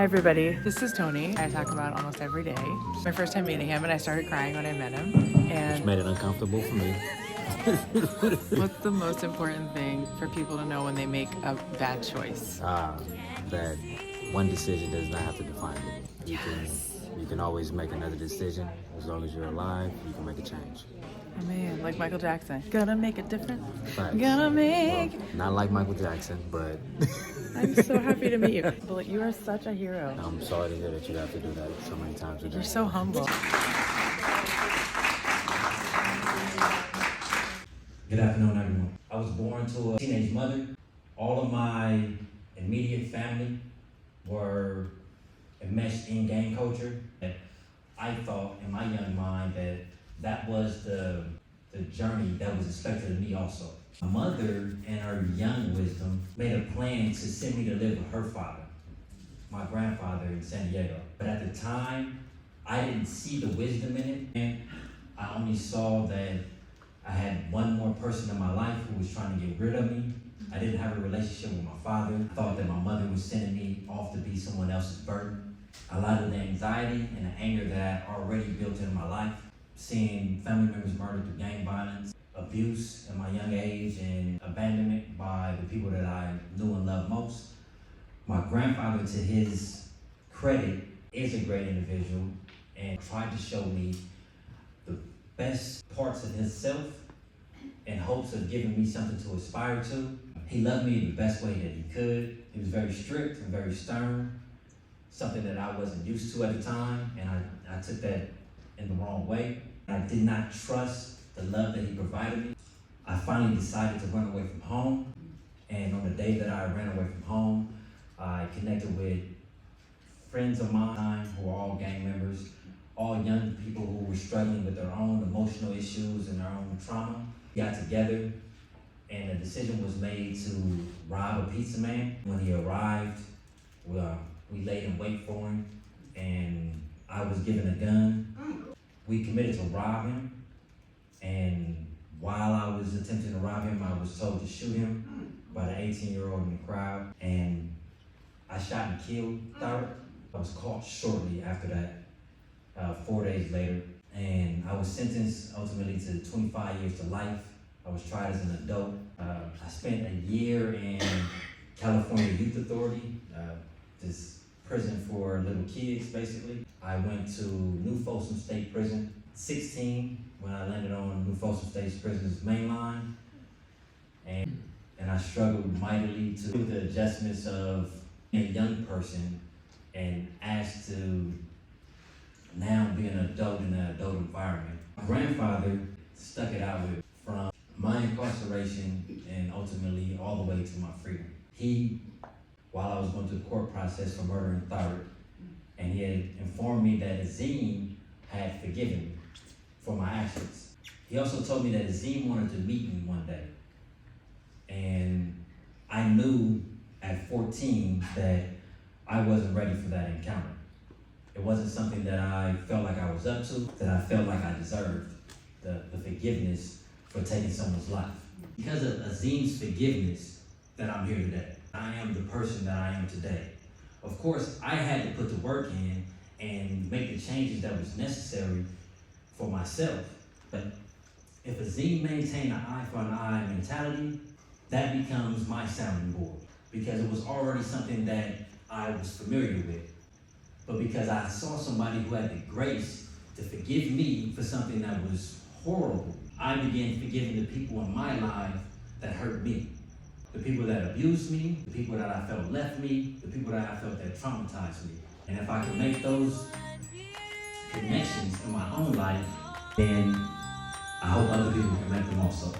Hi everybody, this is Tony. I talk about almost every day. My first time meeting him and I started crying when I met him. Which And made it uncomfortable for me. what's the most important thing for people to know when they make a bad choice? That one decision does not have to define you. You can always make another decision. As long as you're alive, you can make a change. Oh man, like Michael Jackson. Gonna make a difference. Facts. Gonna make. Well, not like Michael Jackson, but I'm so happy to meet you. But you are such a hero. I'm sorry to hear that you have to do that so many times a day. You're so humble. Good afternoon, everyone. I was born to a teenage mother. All of my immediate family were enmeshed in gang culture. I thought in my young mind that was the journey that was expected of me also. My mother, in her young wisdom, made a plan to send me to live with her father, my grandfather in San Diego. But at the time, I didn't see the wisdom in it. And I only saw that I had one more person in my life who was trying to get rid of me. I didn't have a relationship with my father. I thought that my mother was sending me off to be someone else's burden. A lot of the anxiety and the anger that I already built in my life, seeing family members murdered through gang violence, abuse at my young age, and abandonment by the people that I knew and loved most. My grandfather, to his credit, is a great individual and tried to show me the best parts of himself in hopes of giving me something to aspire to. He loved me the best way that he could. He was very strict and very stern, something that I wasn't used to at the time, and I took that in the wrong way. I did not trust the love that he provided me. I finally decided to run away from home, and on the day that I ran away from home, I connected with friends of mine who were all gang members, all young people who were struggling with their own emotional issues and their own trauma. We got together, and a decision was made to rob a pizza man. When he arrived, we laid in wait for him, and I was given a gun. We committed to rob him, and while I was attempting to rob him, I was told to shoot him by the 18-year-old in the crowd, and I shot and killed Tharek. I was caught shortly after that, 4 days later, and I was sentenced ultimately to 25 years to life. I was tried as an adult. I spent a year in California Youth Authority, this prison for little kids, basically. I went to New Folsom State Prison, 16, when I landed on New Folsom State Prison's main line. And I struggled mightily to the adjustments of a young person and asked to now be an adult in an adult environment. My grandfather stuck it out with from my incarceration and ultimately all the way to my freedom. While I was going through the court process for murdering Tharek, and he had informed me that Azim had forgiven me for my actions. He also told me that Azim wanted to meet me one day. And I knew at 14 that I wasn't ready for that encounter. It wasn't something that I felt like I was up to, that I felt like I deserved the forgiveness for taking someone's life. Because of Azim's forgiveness that I'm here today. I am the person that I am today. Of course, I had to put the work in and make the changes that was necessary for myself. But if Azim maintained an eye for an eye mentality, that becomes my sounding board, because it was already something that I was familiar with. But because I saw somebody who had the grace to forgive me for something that was horrible, I began forgiving the people in my life that hurt me. The people that abused me, the people that I felt left me, the people that I felt that traumatized me. And if I could make those connections in my own life, then I hope other people can make them also.